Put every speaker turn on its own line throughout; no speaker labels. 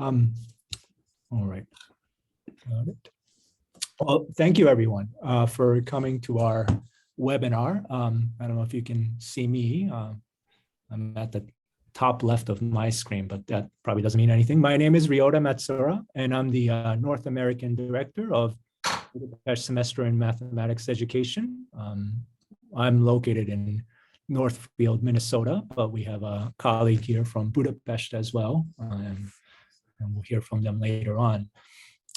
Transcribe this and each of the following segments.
Um, all right, got it. Well, thank you everyone for coming to our webinar. I don't know if you can see me. I'm at the top left of my screen, but that probably doesn't mean anything. My name is Ryota Matsura, and I'm the North American Director of Budapest Semester in Mathematics Education. I'm located in Northfield, Minnesota, but we have a colleague here from Budapest as well, and we'll hear from them later on.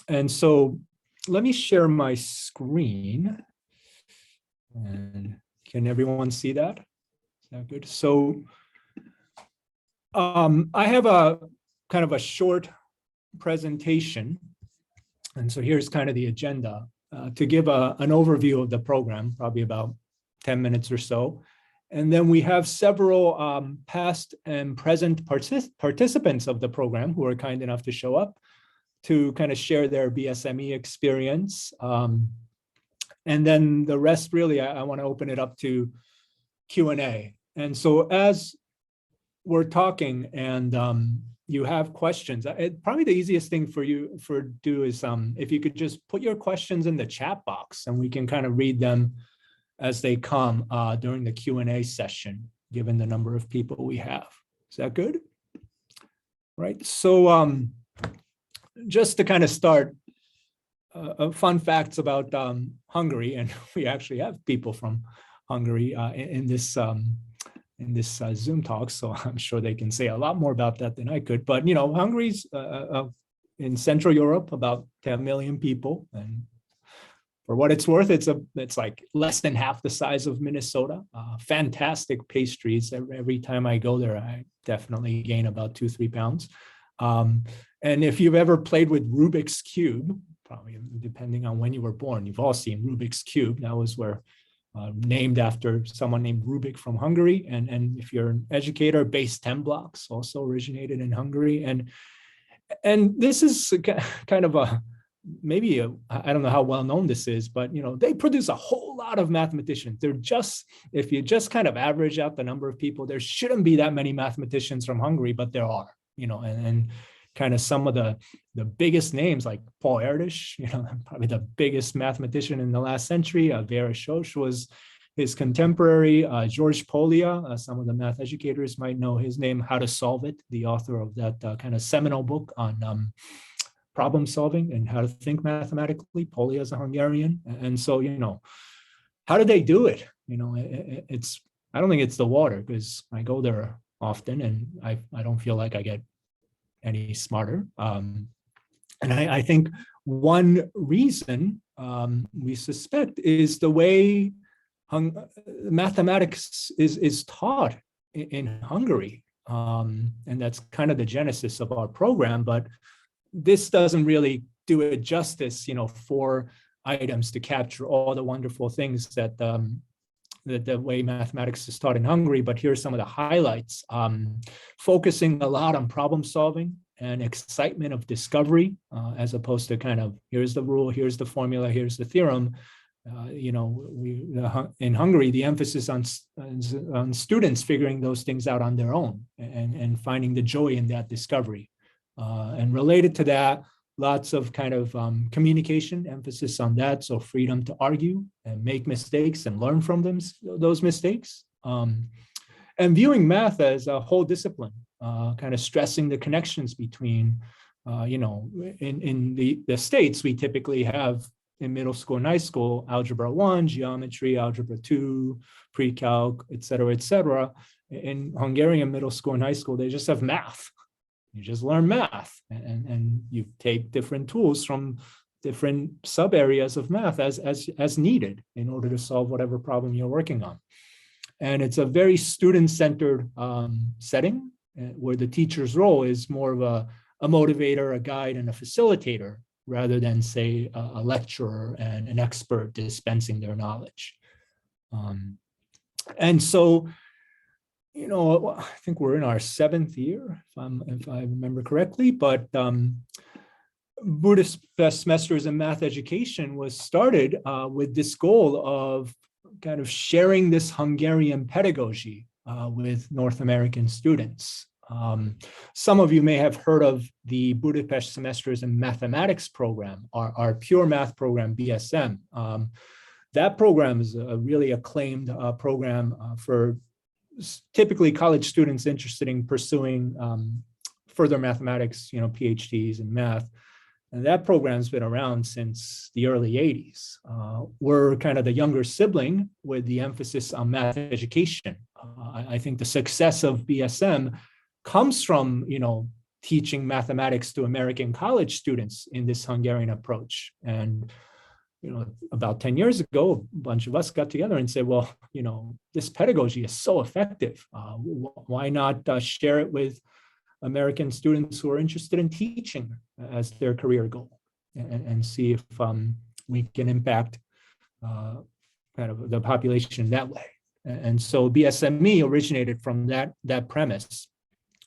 And so let me share my screen. And can everyone see that? Is that good? So I have a kind of a short presentation. And so here's kind of the agenda to give an overview of the program, probably about 10 minutes or so. And then we have several past and present participants of the program who are kind enough to show up to kind of share their BSME experience. And then the rest, really, I want to open it up to Q&A. And so as we're talking and you have questions, probably the easiest thing for you to do is if you could just put your questions in the chat box and we can kind of read them as they come during the Q&A session, given the number of people we have. Is that good? Right, so just to kind of start, fun facts about Hungary, and we actually have people from Hungary in this Zoom talk, so I'm sure they can say a lot more about that than I could. But you know, Hungary's in Central Europe, about 10 million people, and for what it's worth, it's like less than half the size of Minnesota. Fantastic pastries. Every time I go there, I definitely gain about 2-3 pounds. And if you've ever played with Rubik's Cube, probably depending on when you were born, you've all seen Rubik's Cube. That was where named after someone named Rubik from Hungary. And if you're an educator, base 10 blocks also originated in Hungary. And this is kind of I don't know how well known this is, but you know, they produce a whole lot of mathematicians. If you just kind of average out the number of people, there shouldn't be that many mathematicians from Hungary, but there are, you know, and kind of some of the biggest names like Paul Erdős, you know, probably the biggest mathematician in the last century. Vera Sosz was his contemporary. George Polya, some of the math educators might know his name, How to Solve It, the author of that kind of seminal book on problem solving and how to think mathematically. Polya is a Hungarian. And so, you know, how do they do it? You know, I don't think it's the water, because I go there often and I don't feel like I get any smarter. And I think one reason we suspect is the way mathematics is taught in Hungary. And that's kind of the genesis of our program, but this doesn't really do it justice, you know, 4 items to capture all the wonderful things that the way mathematics is taught in Hungary. But here's some of the highlights. Focusing a lot on problem solving and excitement of discovery, as opposed to kind of, here's the rule, here's the formula, here's the theorem. You know, in Hungary, the emphasis on students figuring those things out on their own and finding the joy in that discovery. And related to that, lots of kind of communication, emphasis on that. So freedom to argue and make mistakes and learn from those mistakes. And viewing math as a whole discipline, kind of stressing the connections between, you know, in the States, we typically have in middle school and high school, Algebra 1, Geometry, Algebra 2, Pre-Calc, et cetera. In Hungarian middle school and high school, they just have math. You just learn math and you take different tools from different sub areas of math as needed in order to solve whatever problem you're working on. And it's a very student-centered setting where the teacher's role is more of a motivator, a guide, and a facilitator, rather than, say, a lecturer and an expert dispensing their knowledge. And so, you know, I think we're in our 7th year, if I remember correctly, but Budapest Semesters in Math Education was started with this goal of kind of sharing this Hungarian pedagogy with North American students. Some of you may have heard of the Budapest Semesters in Mathematics program, our pure math program, BSM. That program is a really acclaimed program for typically college students interested in pursuing further mathematics, PhDs in math. And that program's been around since the early 80s. We're kind of the younger sibling with the emphasis on math education. I think the success of BSM comes from, teaching mathematics to American college students in this Hungarian approach. And, about 10 years ago, a bunch of us got together and said, well, this pedagogy is so effective. Why not share it with American students who are interested in teaching as their career goal, and see if we can impact kind of the population that way. And so BSME originated from that premise.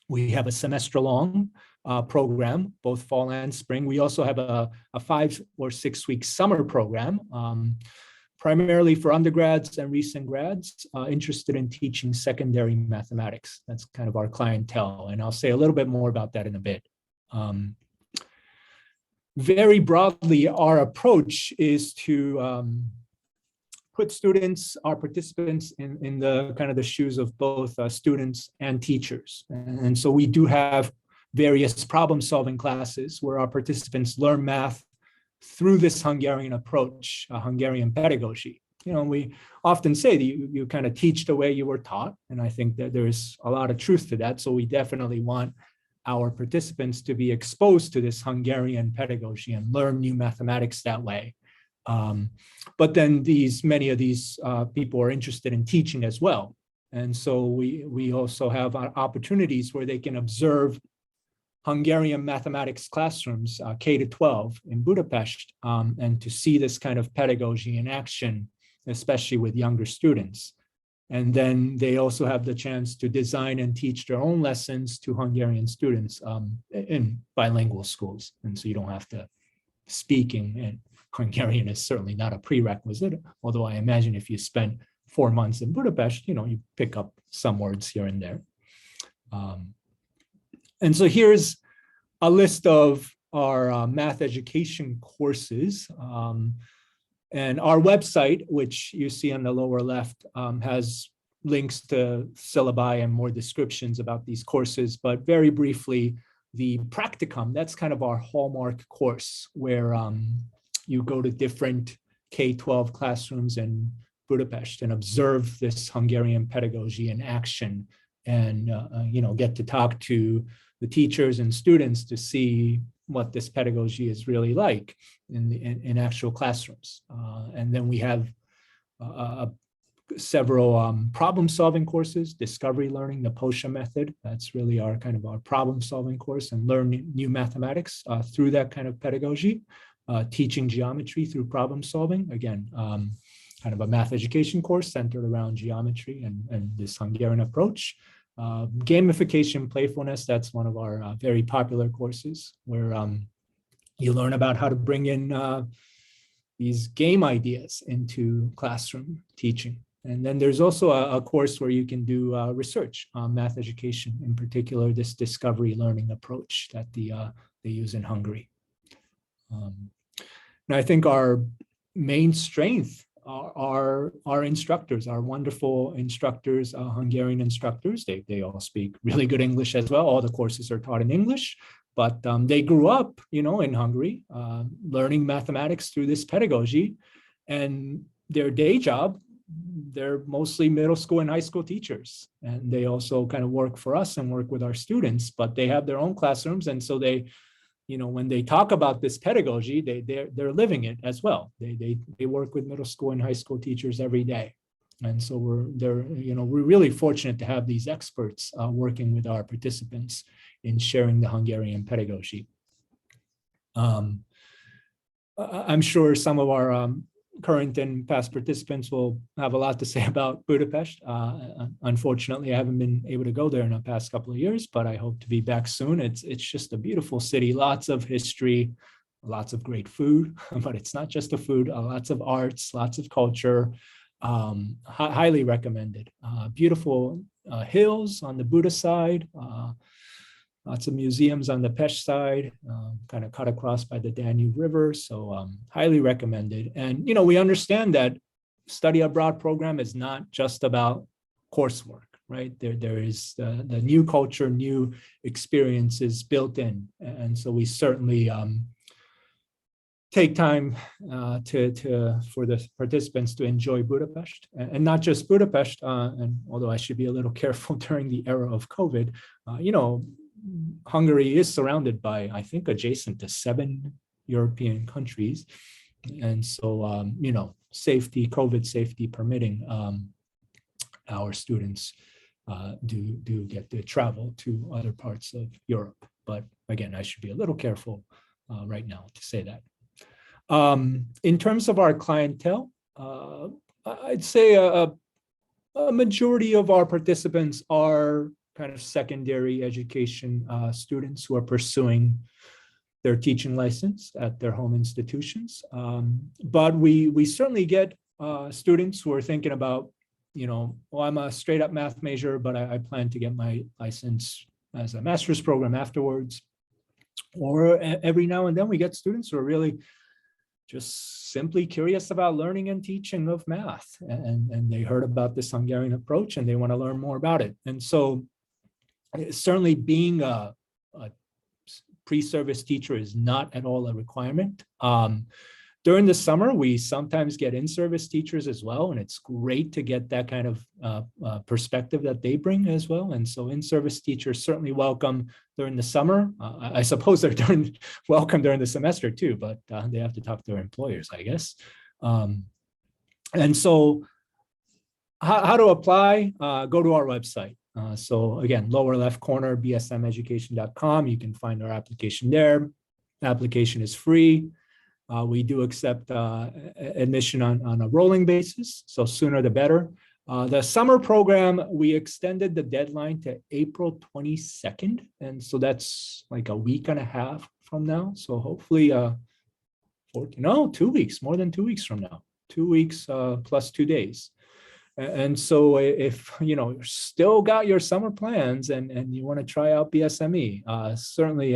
We have a semester-long program, both fall and spring. We also have a 5 or 6 week summer program, primarily for undergrads and recent grads interested in teaching secondary mathematics. That's kind of our clientele, and I'll say a little bit more about that in a bit. Very broadly, our approach is to put students, our participants, in the kind of the shoes of both students and teachers. And so we do have various problem-solving classes where our participants learn math through this Hungarian approach, Hungarian pedagogy. We often say that you kind of teach the way you were taught, and I think that there's a lot of truth to that. So we definitely want our participants to be exposed to this Hungarian pedagogy and learn new mathematics that way. But then many of these people are interested in teaching as well. And so we also have opportunities where they can observe Hungarian mathematics classrooms, K to 12 in Budapest, and to see this kind of pedagogy in action, especially with younger students. And then they also have the chance to design and teach their own lessons to Hungarian students in bilingual schools. And so you don't have to speaking, and Hungarian is certainly not a prerequisite, although I imagine if you spend 4 months in Budapest, you pick up some words here and there. And so here's a list of our math education courses. And our website, which you see on the lower left, has links to syllabi and more descriptions about these courses. But very briefly, the practicum, that's kind of our hallmark course where you go to different K-12 classrooms in Budapest and observe this Hungarian pedagogy in action, and get to talk to the teachers and students to see what this pedagogy is really like in actual classrooms. And then we have several problem-solving courses, discovery learning, the POSHA method. That's really our kind of our problem-solving course, and learn new mathematics through that kind of pedagogy. Teaching geometry through problem-solving, again, kind of a math education course centered around geometry and this Hungarian approach. Gamification, playfulness, that's one of our very popular courses where you learn about how to bring in these game ideas into classroom teaching. And then there's also a course where you can do research on math education, in particular this discovery learning approach that they use in Hungary. And I think our main strength are our instructors, our wonderful instructors, Hungarian instructors. They all speak really good English as well. All the courses are taught in English, but they grew up, in Hungary, learning mathematics through this pedagogy. And their day job, they're mostly middle school and high school teachers. And they also kind of work for us and work with our students, but they have their own classrooms. And so they, when they talk about this pedagogy, they're living it as well. They work with middle school and high school teachers every day. And so we're really fortunate to have these experts working with our participants in sharing the Hungarian pedagogy. I'm sure some of our current and past participants will have a lot to say about Budapest. Unfortunately, I haven't been able to go there in the past couple of years, but I hope to be back soon. It's just a beautiful city, lots of history, lots of great food, but it's not just the food, lots of arts, lots of culture, highly recommended. Beautiful hills on the Buda side, lots of museums on the Pest side, kind of cut across by the Danube River. So highly recommended. And, we understand that study abroad program is not just about coursework, right? There is the new culture, new experiences built in. And so we certainly take time for the participants to enjoy Budapest, and not just Budapest. And although I should be a little careful during the era of COVID, Hungary is surrounded by, I think, adjacent to 7 European countries. And so, COVID safety permitting, our students do get to travel to other parts of Europe. But again, I should be a little careful right now to say that. In terms of our clientele, I'd say a majority of our participants are kind of secondary education students who are pursuing their teaching license at their home institutions. But we certainly get students who are thinking about, well, I'm a straight up math major, but I plan to get my license as a master's program afterwards. Or every now and then we get students who are really just simply curious about learning and teaching of math. And they heard about this Hungarian approach and they want to learn more about it. And so certainly being a pre-service teacher is not at all a requirement. During the summer, we sometimes get in-service teachers as well, and it's great to get that kind of perspective that they bring as well. And so in-service teachers certainly welcome during the summer. I suppose they're welcome during the semester too, but they have to talk to their employers, I guess. And so how to apply, go to our website. So again, lower left corner, bsmeducation.com. You can find our application there. The application is free. We do accept admission on a rolling basis, so sooner the better. The summer program, we extended the deadline to April 22nd. And so that's like a week and a half from now. So hopefully, 2 weeks, more than 2 weeks from now, 2 weeks plus 2 days. And so if, you still got your summer plans and you want to try out BSME, certainly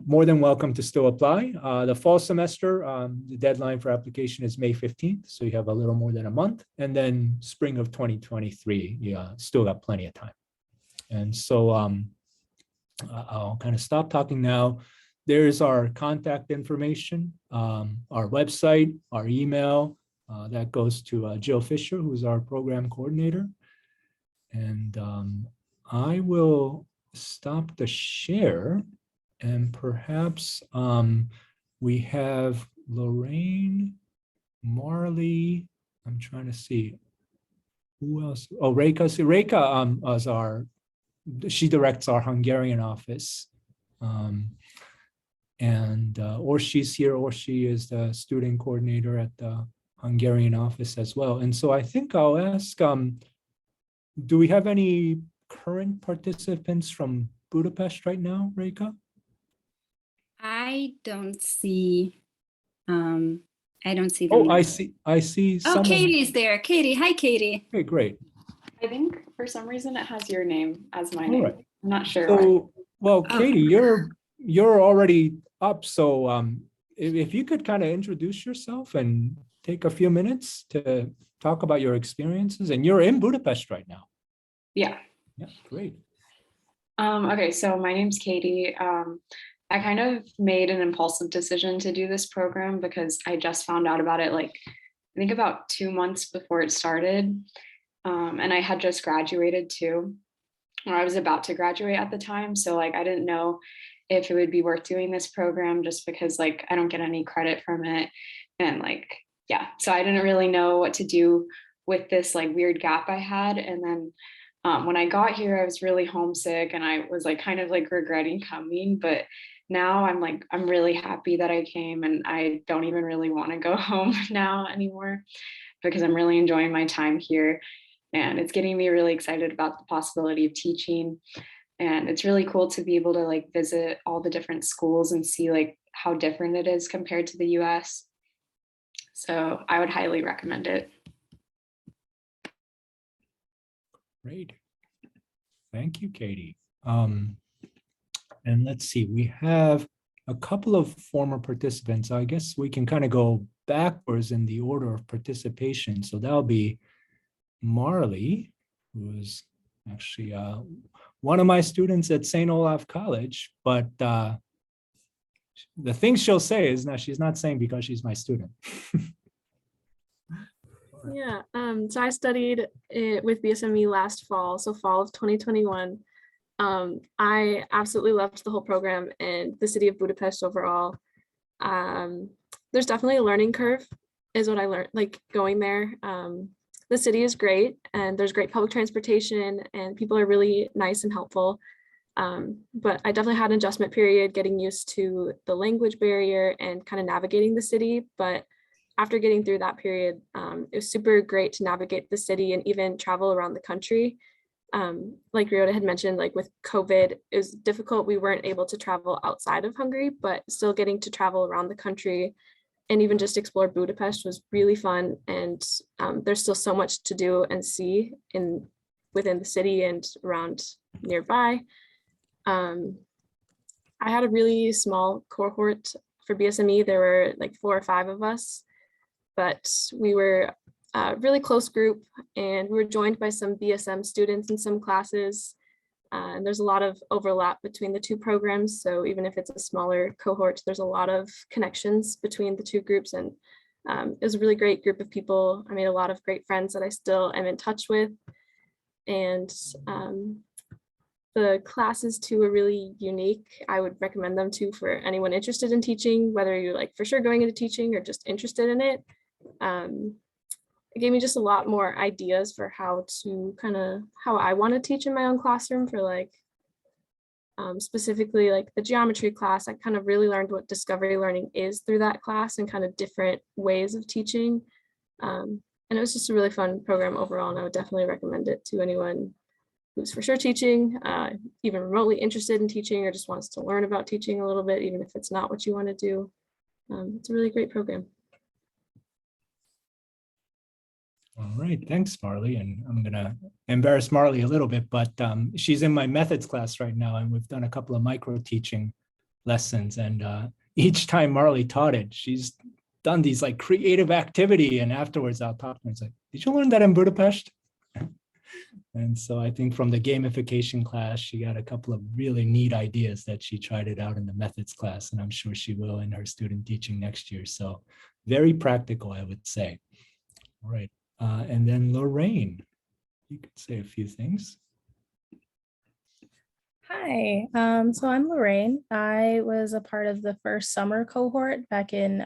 more than welcome to still apply. The fall semester, the deadline for application is May 15th. So you have a little more than a month. And then spring of 2023, you still got plenty of time. And so I'll kind of stop talking now. There's our contact information, our website, our email. That goes to Jill Fisher, who's our program coordinator. And I will stop the share. And perhaps we have Lorraine, Marley. I'm trying to see who else. Oh, Reka. So Reka she directs our Hungarian office. Or she's here, or she is the student coordinator at the Hungarian office as well. And so I think I'll ask, do we have any current participants from Budapest right now, Reka?
I don't see them.
Oh, I see.
Oh,
someone.
Katie's there. Katie, hi, Katie.
Okay, great.
I think for some reason it has your name as my name.
Right.
I'm not sure.
So, well, Katie, you're already up. So if you could kind of introduce yourself and take a few minutes to talk about your experiences, and you're in Budapest right now.
Yeah.
Yeah, great.
Okay, so my name's Katie. I kind of made an impulsive decision to do this program because I just found out about it I think about 2 months before it started. And I had just graduated too, or I was about to graduate at the time. So I didn't know if it would be worth doing this program just because I don't get any credit from it. And yeah, so I didn't really know what to do with this weird gap I had. And then when I got here, I was really homesick and I was kind of regretting coming, but now I'm really happy that I came, and I don't even really want to go home now anymore because I'm really enjoying my time here, and it's getting me really excited about the possibility of teaching. And it's really cool to be able to visit all the different schools and see how different it is compared to the US. So I would highly recommend it.
Great. Thank you, Katie. And let's see, we have a couple of former participants. I guess we can kind of go backwards in the order of participation. So that'll be Marley, who's actually one of my students at St. Olaf College, but the things she'll say is that she's not saying because she's my student.
Yeah, so I studied it with BSME last fall, so fall of 2021. I absolutely loved the whole program and the city of Budapest overall. There's definitely a learning curve, is what I learned, like going there. The city is great and there's great public transportation and people are really nice and helpful. But I definitely had an adjustment period getting used to the language barrier and kind of navigating the city. But after getting through that period, it was super great to navigate the city and even travel around the country. Like Ryota had mentioned, like with COVID, it was difficult. We weren't able to travel outside of Hungary, but still getting to travel around the country and even just explore Budapest was really fun. And there's still so much to do and see within the city and around nearby. I had a really small cohort for BSME. There were like 4 or 5 of us, but we were a really close group and we were joined by some BSM students in some classes. And there's a lot of overlap between the 2 programs. So even if it's a smaller cohort, there's a lot of connections between the 2 groups. And it was a really great group of people. I made a lot of great friends that I still am in touch with. And the classes too are really unique. I would recommend them too for anyone interested in teaching, whether you're like for sure going into teaching or just interested in it. It gave me just a lot more ideas for how I want to teach in my own classroom for like specifically like the geometry class. I kind of really learned what discovery learning is through that class and kind of different ways of teaching. And it was just a really fun program overall, and I would definitely recommend it to anyone who's for sure teaching, even remotely interested in teaching or just wants to learn about teaching a little bit, even if it's not what you want to do. It's a really great program.
All right, thanks, Marley. And I'm gonna embarrass Marley a little bit, but she's in my methods class right now, and we've done a couple of micro teaching lessons. And each time Marley taught it, she's done these like creative activity, and afterwards I'll talk to her. It's like, did you learn that in Budapest? And so I think from the gamification class, she got a couple of really neat ideas that she tried it out in the methods class, and I'm sure she will in her student teaching next year. So very practical, I would say. All right. And then Lorraine, you could say a few things.
Hi, so I'm Lorraine. I was a part of the first summer cohort back in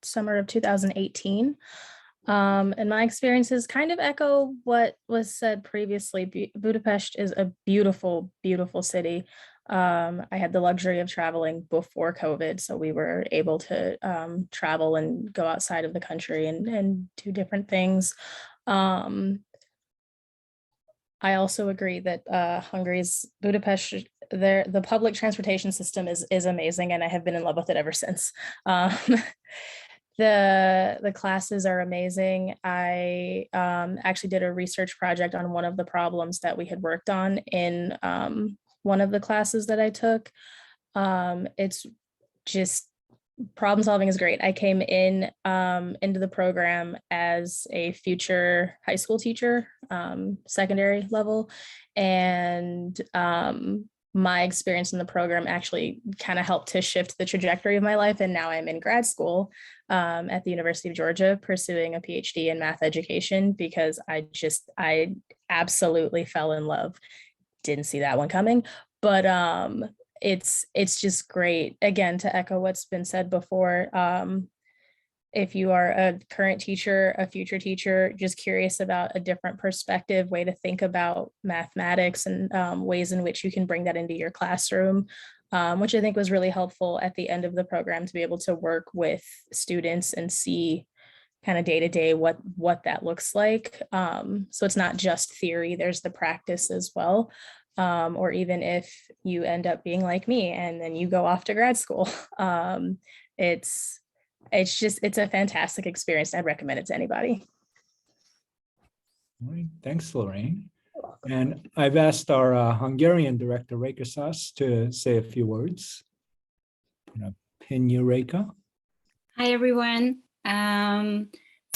summer of 2018. And my experiences kind of echo what was said previously. Budapest is a beautiful, beautiful city. I had the luxury of traveling before COVID, so we were able to travel and go outside of the country and do different things. I also agree that Hungary's Budapest, the public transportation system is amazing, and I have been in love with it ever since. The classes are amazing. I actually did a research project on one of the problems that we had worked on in one of the classes that I took. It's just problem solving is great. I came in into the program as a future high school teacher, secondary level, and my experience in the program actually kind of helped to shift the trajectory of my life. And now I'm in grad school at the University of Georgia pursuing a PhD in math education because I absolutely fell in love. Didn't see that one coming, but it's just great. Again, to echo what's been said before, if you are a current teacher, a future teacher, just curious about a different perspective, way to think about mathematics and ways in which you can bring that into your classroom, which I think was really helpful at the end of the program to be able to work with students and see kind of day to day what that looks like. So it's not just theory, there's the practice as well. Or even if you end up being like me and then you go off to grad school, it's a fantastic experience. I'd recommend it to anybody.
All right, thanks, Lorraine. And I've asked our Hungarian director, Reka Sas, to say a few words. I'm gonna pin you, Reka.
Hi, everyone.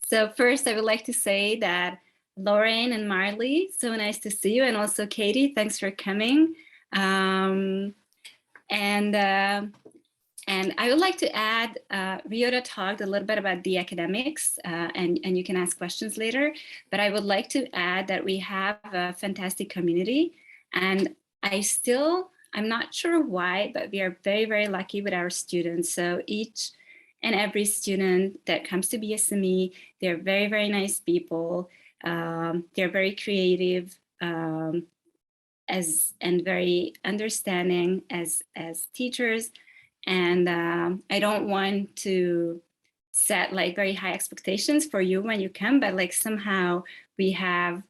So first, I would like to say that Lauren and Marley, so nice to see you. And also Katie, thanks for coming. And I would like to add, Ryota talked a little bit about the academics, and you can ask questions later, but I would like to add that we have a fantastic community, and I'm not sure why, but we are very, very lucky with our students. So each and every student that comes to BSME, they're very, very nice people. They're very creative, and very understanding as teachers. And I don't want to set like very high expectations for you when you come, but like somehow we have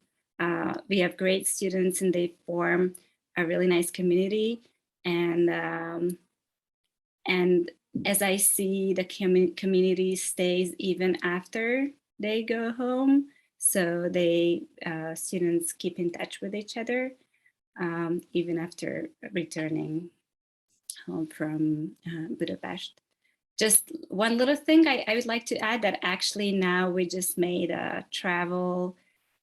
great students and they form a really nice community. And as I see the community stays even after they go home, so students keep in touch with each other even after returning home from Budapest. Just one little thing I would like to add, that actually now we just made a travel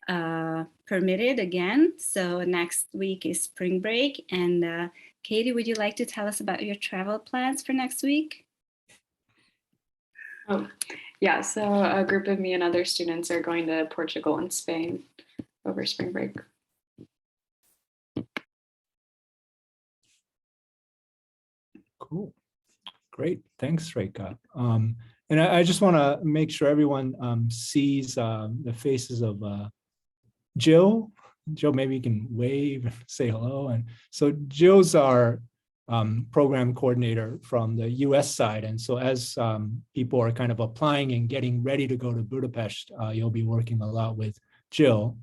permitted again. So next week is spring break. And Katie, would you like to tell us about your travel plans for next week?
Oh, yeah. So a group of me and other students are going to Portugal and Spain over spring break.
Cool. Great. Thanks, Reka. And I just want to make sure everyone sees the faces of Jill. Jill, maybe you can wave and say hello. And so Jill's our program coordinator from the US side. And so as people are kind of applying and getting ready to go to Budapest, you'll be working a lot with Jill.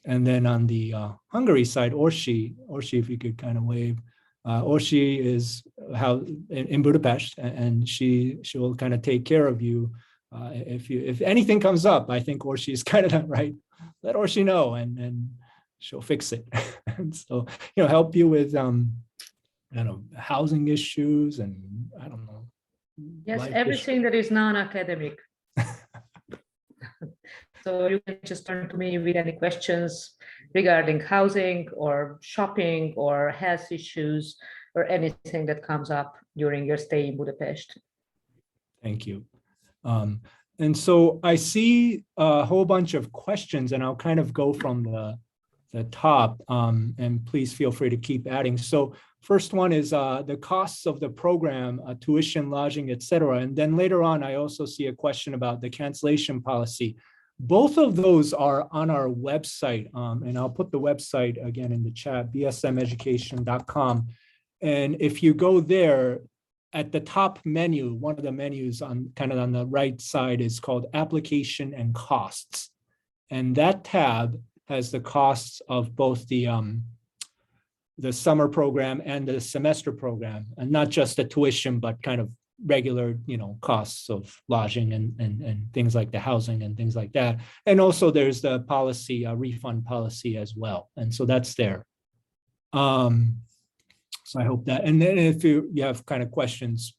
And then on the Hungary side, Orsi, if you could kind of wave. Orsi is in Budapest, and she will kind of take care of you. If anything comes up, I think Orsi is kind of right. Let Orsi know, and she'll fix it. And so, help you with housing issues, and I don't know.
Yes, everything that is non-academic. So you can just turn to me with any questions regarding housing or shopping or health issues or anything that comes up during your stay in Budapest.
Thank you. And so I see a whole bunch of questions, and I'll kind of go from the top, and please feel free to keep adding. So first one is the costs of the program, tuition, lodging, etc. And then later on, I also see a question about the cancellation policy. Both of those are on our website, and I'll put the website again in the chat, bsmeducation.com. And if you go there, at the top menu, one of the menus on the right side is called Application and Costs. And that tab has the costs of both the summer program and the semester program, and not just the tuition, but kind of regular, costs of lodging and things like the housing and things like that. And also there's the policy, refund policy as well. And so that's there. So I hope that, and then if you have kind of questions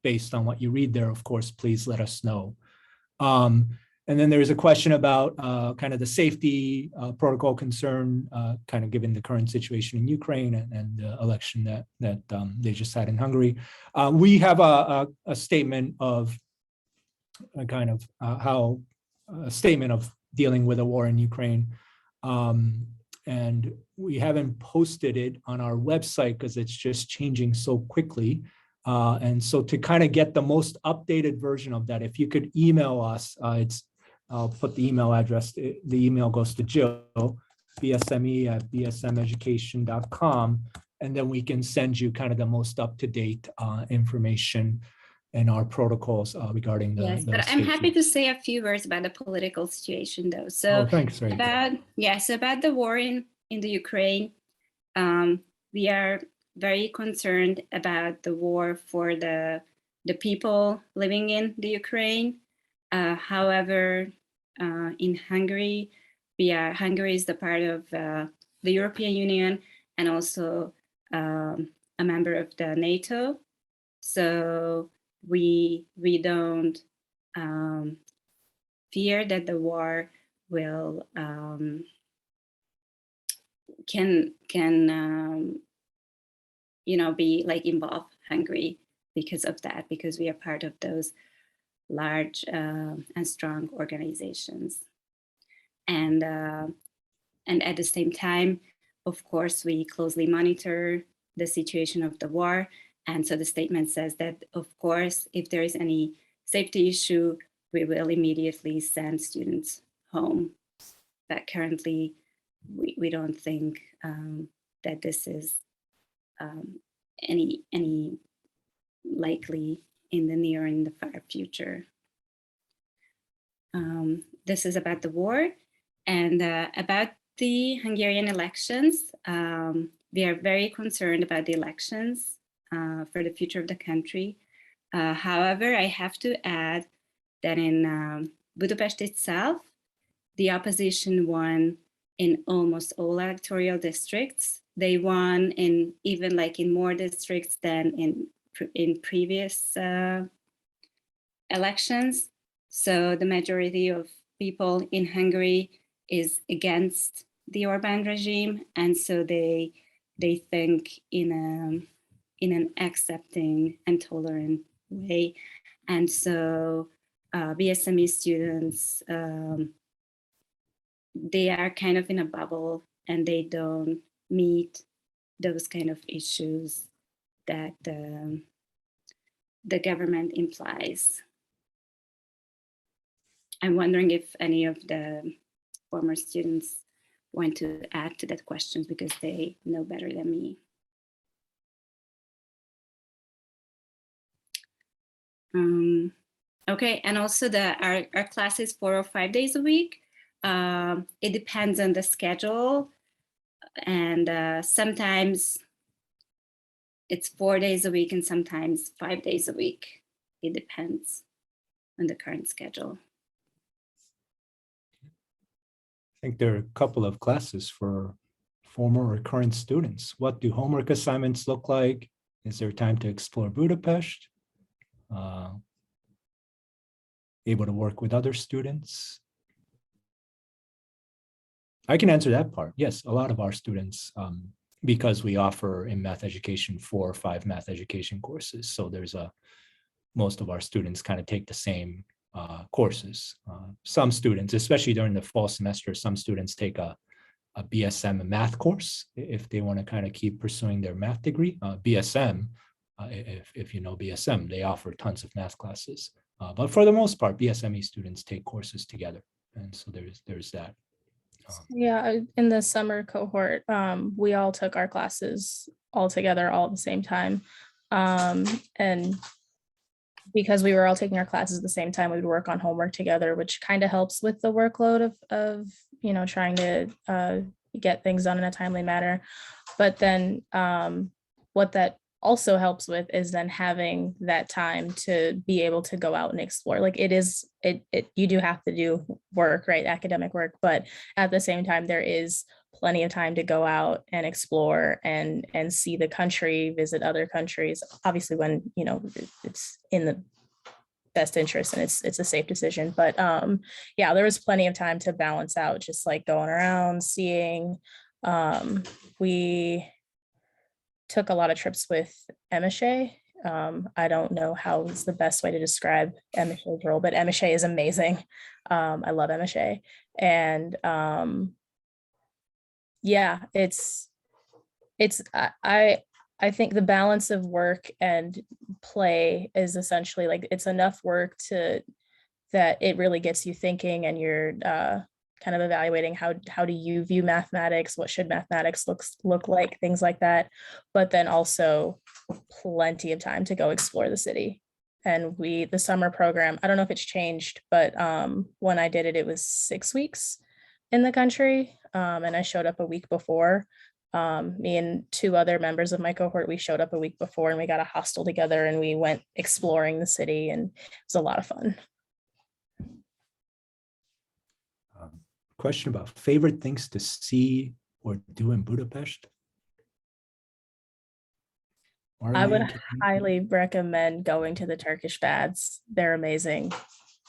based on what you read there, of course, please let us know. And then there's a question about kind of the safety protocol concern, kind of given the current situation in Ukraine and the election that they just had in Hungary. We have a statement of a statement of dealing with a war in Ukraine. And we haven't posted it on our website because it's just changing so quickly. And so to kind of get the most updated version of that, if you could email us, I'll put the email address. The email goes to Jill, bsme@bsmeducation.com, and then we can send you kind of the most up-to-date information and our protocols regarding the.
Yes, but I'm happy to say a few words about the political situation, though. So
thanks, Ray.
About the war in the Ukraine, we are very concerned about the war for the people living in the Ukraine. However, in Hungary, Hungary is the part of the European Union and also a member of the NATO. So we don't fear that the war will be like involve Hungary because of that, because we are part of those large and strong organizations. And at the same time, of course, we closely monitor the situation of the war. And so the statement says that, of course, if there is any safety issue, we will immediately send students home. But currently, we don't think that this is any likely in the near and the far future. This is about the war, and about the Hungarian elections. We are very concerned about the elections for the future of the country. However, I have to add that in Budapest itself, the opposition won in almost all electoral districts. They won in even like in more districts than in previous elections. So the majority of people in Hungary is against the Orbán regime, and so they think in an accepting and tolerant way. And so BSME students, they are kind of in a bubble, and they don't meet those kind of issues that the government implies. I'm wondering if any of the former students want to add to that question, because they know better than me. Okay, and also our class is 4 or 5 days a week. It depends on the schedule, and sometimes it's 4 days a week and sometimes 5 days a week. It depends on the current schedule.
I think there are a couple of classes for former or current students. What do homework assignments look like? Is there time to explore Budapest? Able to work with other students? I can answer that part. Yes, a lot of our students, because we offer in math education 4 or 5 math education courses. So there's most of our students kind of take the same courses. Some students, especially during the fall semester, some students take a BSM math course if they want to kind of keep pursuing their math degree. BSM, if you know BSM, they offer tons of math classes. But for the most part, BSME students take courses together. And so there's that.
Yeah, in the summer cohort, we all took our classes all together all at the same time. And because we were all taking our classes at the same time, we would work on homework together, which kind of helps with the workload of trying to get things done in a timely manner. But then what that also helps with is then having that time to be able to go out and explore. Like you do have to do work, right? Academic work, but at the same time, there is plenty of time to go out and explore and see the country, visit other countries, obviously when, it's in the best interest and it's a safe decision. But yeah, there was plenty of time to balance out, just like going around, seeing. We took a lot of trips with MSHA. I don't know how is the best way to describe MSHA's role, but MSHA is amazing. I love MSHA. And yeah, I think the balance of work and play is essentially like, it's enough work that it really gets you thinking, and you're kind of evaluating how do you view mathematics, what should mathematics look like, things like that. But then also plenty of time to go explore the city. And the summer program, I don't know if it's changed, but when I did it, it was 6 weeks in the country. And I showed up a week before. Me and 2 other members of my cohort, we showed up a week before, and we got a hostel together and we went exploring the city, and it was a lot of fun.
Question about favorite things to see or do in Budapest?
I would
Marlene, can you-
highly recommend going to the Turkish baths. They're amazing.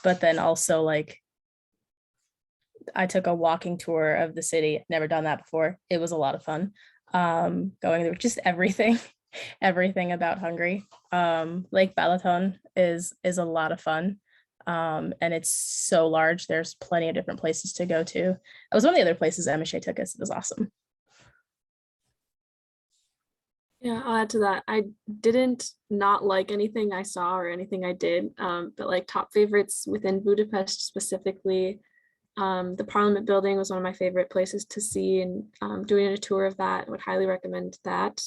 But then also like I took a walking tour of the city. Never done that before. It was a lot of fun. Going there, just everything, everything about Hungary. Lake Balaton is a lot of fun. And it's so large. There's plenty of different places to go to. It was one of the other places MSHA took us. It was awesome.
Yeah, I'll add to that. I didn't not like anything I saw or anything I did, but like top favorites within Budapest specifically, the Parliament building was one of my favorite places to see, and doing a tour of that, I would highly recommend that.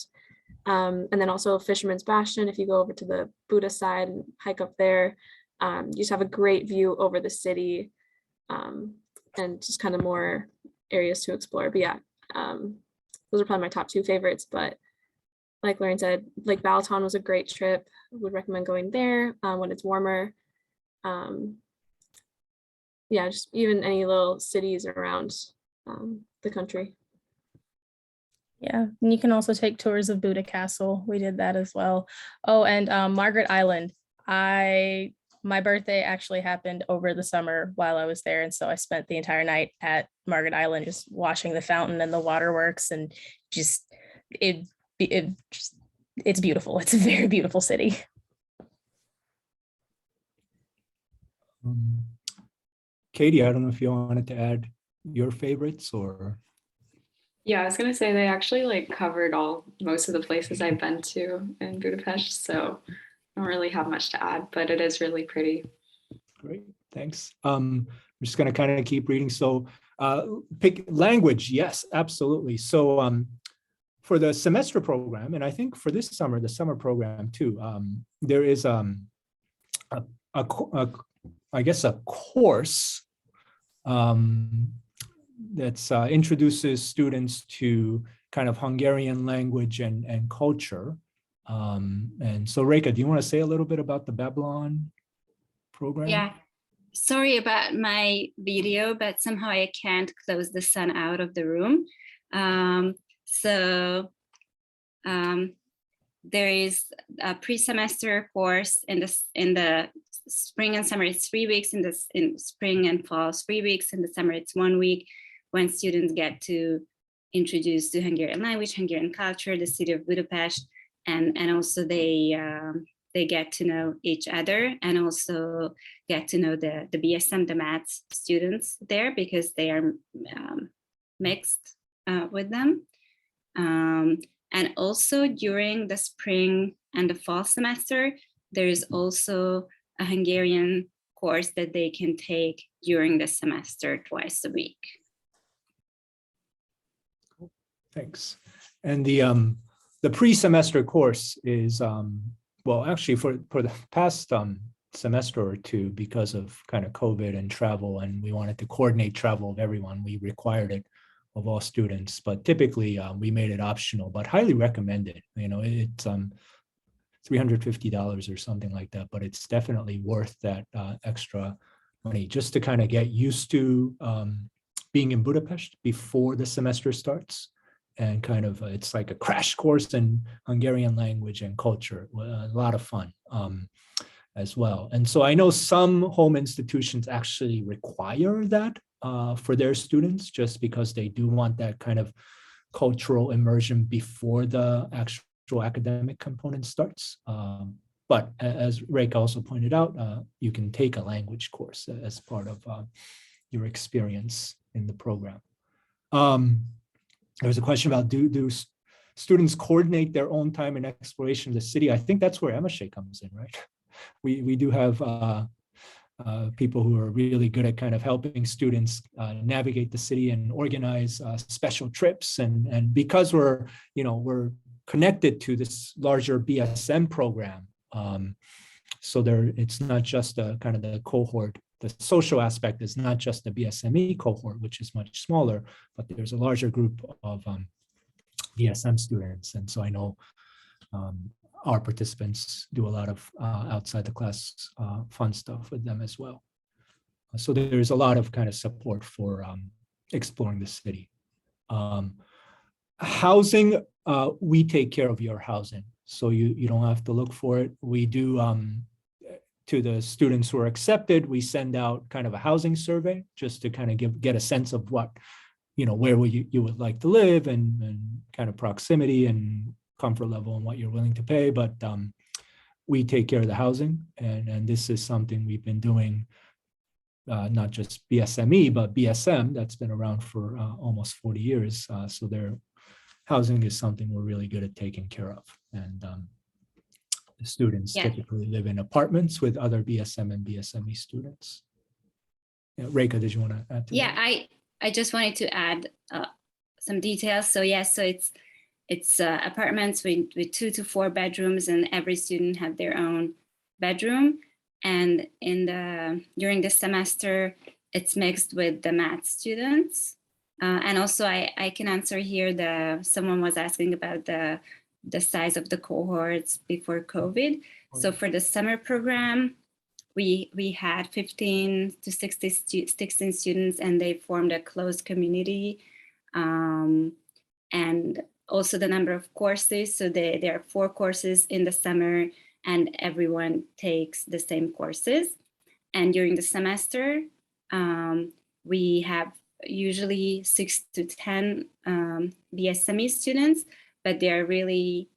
And then also Fisherman's Bastion, if you go over to the Buda side and hike up there, you just have a great view over the city, and just kind of more areas to explore. But yeah, those are probably my top two favorites, but like Lauren said, Lake Balaton was a great trip. I would recommend going there when it's warmer. Yeah, just even any little cities around the country.
Yeah, and you can also take tours of Buda Castle. We did that as well. Oh, and Margaret Island. My birthday actually happened over the summer while I was there, and so I spent the entire night at Margaret Island just watching the fountain and the waterworks, and just it's beautiful. It's a very beautiful city.
Katie, I don't know if you wanted to add your favorites or.
Yeah, I was gonna say they actually like covered most of the places I've been to in Budapest, so I don't really have much to add, but it is really pretty.
Great, thanks. I'm just going to kind of keep reading. So pick language. Yes, absolutely. So for the semester program, and I think for this summer, the summer program too, there is I guess a course that's introduces students to kind of Hungarian language and culture. And so Reka, do you want to say a little bit about the Babylon program?
Yeah, sorry about my video, but somehow I can't close the sun out of the room. There is a pre-semester course in the spring and summer. It's 3 weeks in spring and fall, 3 weeks in the summer. It's 1 week when students get to introduce to Hungarian language, Hungarian culture, the city of Budapest, and also they get to know each other and also get to know the BSM, the maths students there, because they are mixed with them. And also during the spring and the fall semester, there is also a Hungarian course that they can take during the semester twice a week.
Thanks. And the pre-semester course is, well, actually for the past semester or two, because of kind of COVID and travel, and we wanted to coordinate travel of everyone, we required it of all students, but typically we made it optional, but highly recommended. You know, it's $350 or something like that, but it's definitely worth that extra money just to kind of get used to being in Budapest before the semester starts. And kind of, it's like a crash course in Hungarian language and culture, a lot of fun as well. And so I know some home institutions actually require that for their students, just because they do want that kind of cultural immersion before the actual academic component starts. But as Reka also pointed out, you can take a language course as part of your experience in the program. There was a question about do students coordinate their own time and exploration of the city? I think that's where MSHA comes in, right? We do have people who are really good at kind of helping students navigate the city and organize special trips. And because we're connected to this larger BSM program, so it's not just a kind of the cohort. The social aspect is not just the BSME cohort, which is much smaller, but there's a larger group of BSM students. And so I know our participants do a lot of outside the class fun stuff with them as well. So there's a lot of kind of support for exploring the city. Housing, we take care of your housing, so you don't have to look for it. We do, to the students who are accepted, we send out kind of a housing survey just to kind of get a sense of what, where you would like to live, and kind of proximity and comfort level and what you're willing to pay. But we take care of the housing, and this is something we've been doing, not just BSME, but BSM, that's been around for almost 40 years. So their housing is something we're really good at taking care of. And the students typically live in apartments with other BSM and BSME students. Yeah, Rekha, did you want to add to that?
I just wanted to add some details. So it's apartments with 2 to 4 bedrooms, and every student have their own bedroom. And during the semester, it's mixed with the math students. And also I can answer here, someone was asking about the size of the cohorts before COVID. So for the summer program, we had 15 to 16 students, and they formed a closed community. And also the number of courses. So there are 4 courses in the summer, and everyone takes the same courses. And during the semester, we have usually 6 to 10 BSME students, but they're really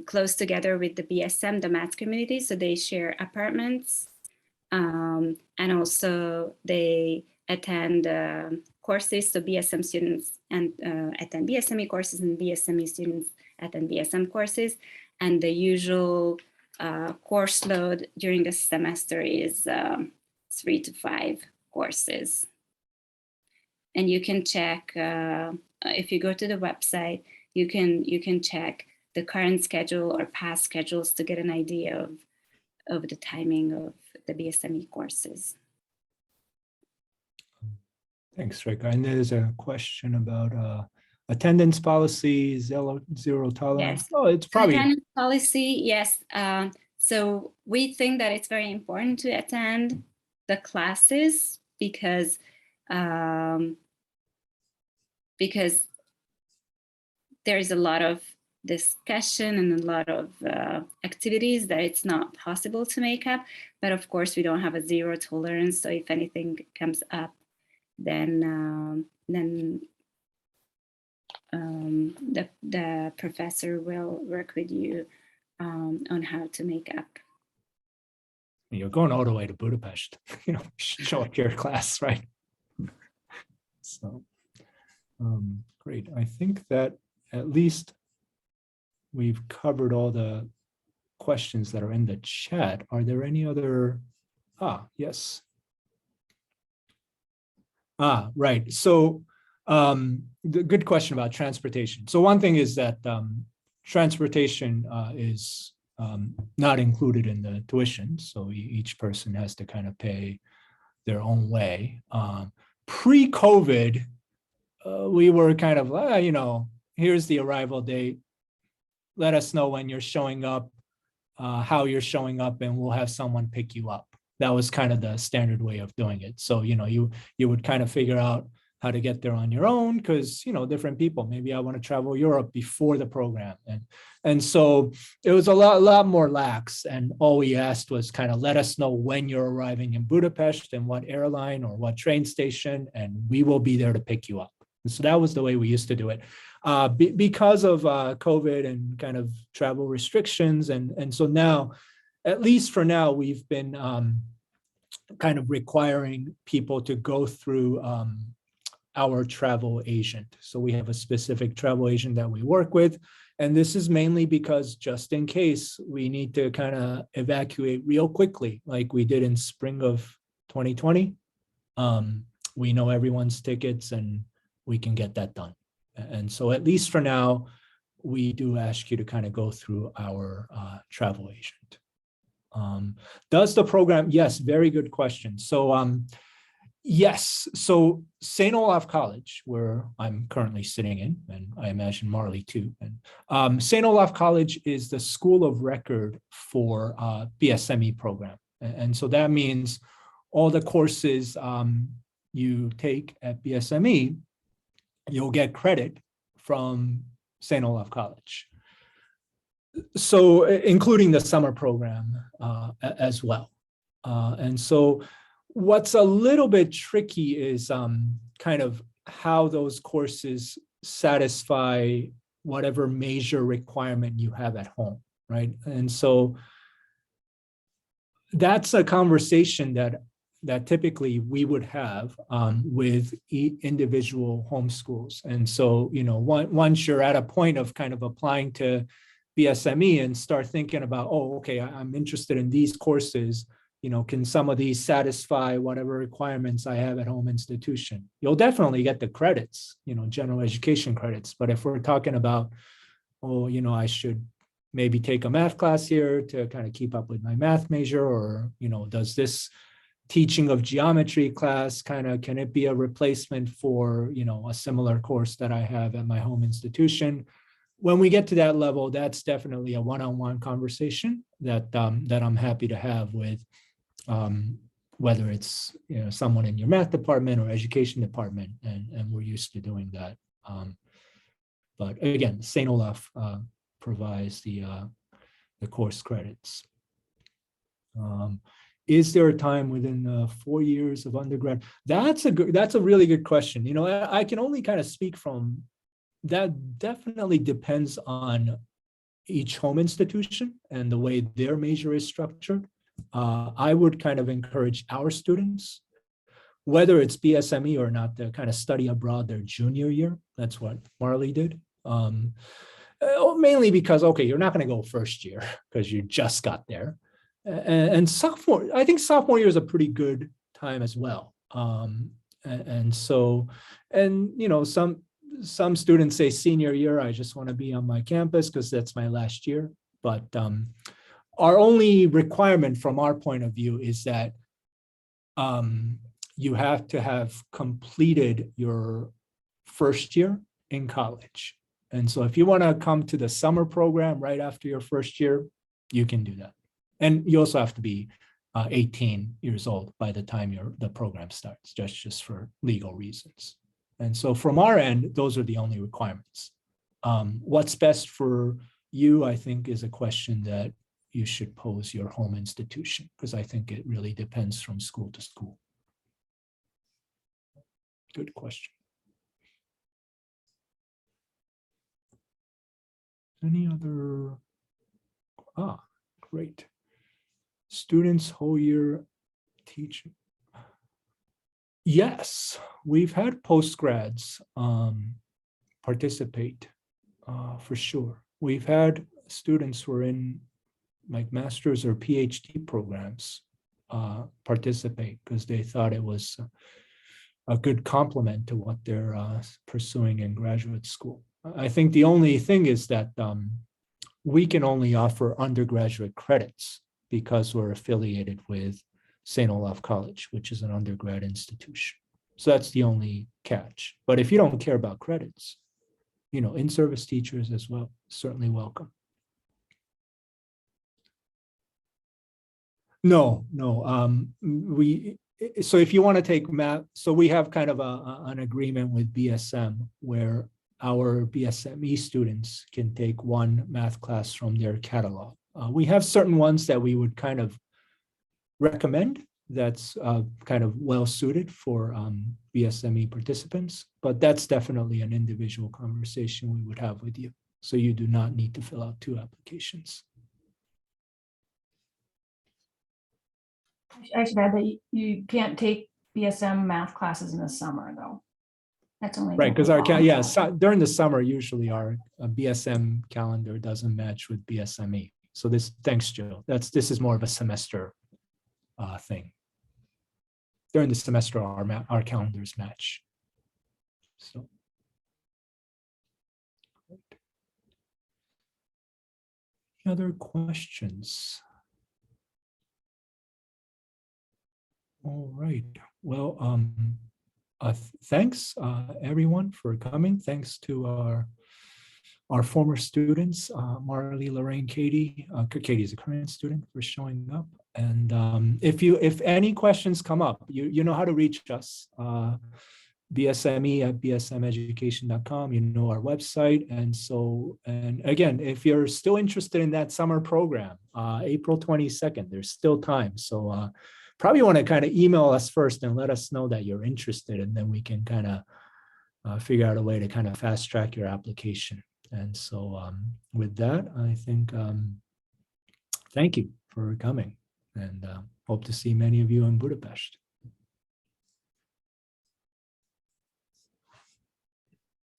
close together with the BSM, the math community. So they share apartments, and also they attend courses. So BSM students attend BSME courses, and BSME students attend BSM courses. And the usual course load during the semester is 3 to 5 courses. And you can check, if you go to the website, you can check the current schedule or past schedules to get an idea of the timing of the BSME courses.
Thanks, Rekha. And there's a question about attendance policy, zero tolerance.
Yes.
Oh, it's probably
attendance policy. Yes. So we think that it's very important to attend the classes because there's a lot of discussion and a lot of activities that it's not possible to make up. But of course, we don't have a zero tolerance. So if anything comes up, then the professor will work with you on how to make up.
you're going all the way to Budapest, show up your class, right? So, great. I think that at least we've covered all the questions that are in the chat. Are there any other? Yes. Right. So the good question about transportation. So one thing is that transportation is not included in the tuition. So each person has to kind of pay their own way. Pre-COVID, we were kind of, here's the arrival date. Let us know when you're showing up, how you're showing up, and we'll have someone pick you up. That was kind of the standard way of doing it. So, you would kind of figure out how to get there on your own because, different people, maybe I want to travel Europe before the program. And so it was a lot more lax. And all we asked was kind of let us know when you're arriving in Budapest and what airline or what train station, and we will be there to pick you up. And so that was the way we used to do it. Because of COVID and kind of travel restrictions. And so now, at least for now, we've been kind of requiring people to go through our travel agent. So we have a specific travel agent that we work with. And this is mainly because just in case we need to kind of evacuate real quickly, like we did in spring of 2020, we know everyone's tickets and we can get that done. And so at least for now, we do ask you to kind of go through our travel agent. Does the program, yes, very good question. So yes, so St. Olaf College, where I'm currently sitting in, and I imagine Marley too. And St. Olaf College is the school of record for BSME program. And so that means all the courses you take at BSME, you'll get credit from St. Olaf College. So including the summer program as well. And so what's a little bit tricky is kind of how those courses satisfy whatever major requirement you have at home, right? And so that's a conversation that typically we would have with individual homeschools. And so, you know, once you're at a point of kind of applying to BSME and start thinking about, oh, okay, I'm interested in these courses, you know, can some of these satisfy whatever requirements I have at home institution? You'll definitely get the credits, you know, general education credits. But if we're talking about, oh, you know, I should maybe take a math class here to kind of keep up with my math major, or, you know, does this teaching of geometry class kind of, can it be a replacement for, you know, a similar course that I have at my home institution? When we get to that level, that's definitely a one-on-one conversation that that I'm happy to have with whether it's, you know, someone in your math department or education department, and we're used to doing that. But again, St. Olaf provides the course credits. Is there a time within 4 years of undergrad? That's a really good question. You know, I can only kind of speak from that. Definitely depends on each home institution and the way their major is structured. I would kind of encourage our students, whether it's BSME or not, to kind of study abroad their junior year. That's what Marley did. Mainly because, okay, you're not going to go first year because you just got there. And sophomore, I think sophomore year is a pretty good time as well. And so, and, you know, some students say senior year, I just want to be on my campus because that's my last year. But our only requirement from our point of view is that you have to have completed your first year in college. And so if you want to come to the summer program right after your first year, you can do that. And you also have to be 18 years old by the time the program starts, just for legal reasons. And so from our end, those are the only requirements. What's best for you, I think, is a question that you should pose your home institution, because I think it really depends from school to school. Good question. Any other? Great. Students whole year teaching. Yes, we've had postgrads participate for sure. We've had students who are in like master's or PhD programs participate because they thought it was a good complement to what they're pursuing in graduate school. I think the only thing is that we can only offer undergraduate credits because we're affiliated with St. Olaf College, which is an undergrad institution. So that's the only catch. But if you don't care about credits, you know, in-service teachers as well, certainly welcome. No. So if you want to take math, so we have kind of an agreement with BSM where our BSME students can take one math class from their catalog. We have certain ones that we would kind of recommend that's kind of well suited for BSME participants, but that's definitely an individual conversation we would have with you. So you do not need to fill out 2 applications.
I should add that you can't take BSM math classes in the summer, though. That's only
right, because during the summer, usually our BSM calendar doesn't match with BSME. So thanks, Jill. This is more of a semester thing. During the semester, our calendars match. So. Any other questions? All right. Well, thanks everyone for coming. Thanks to our former students, Marley, Lorraine, Katie. Katie is a current student, for showing up. And if any questions come up, you know how to reach us. BSME@bsmeducation.com, you know our website. And again, if you're still interested in that summer program, April 22nd, there's still time. So probably want to kind of email us first and let us know that you're interested, and then we can kind of figure out a way to kind of fast track your application. And so with that, I think, thank you for coming, and hope to see many of you in Budapest.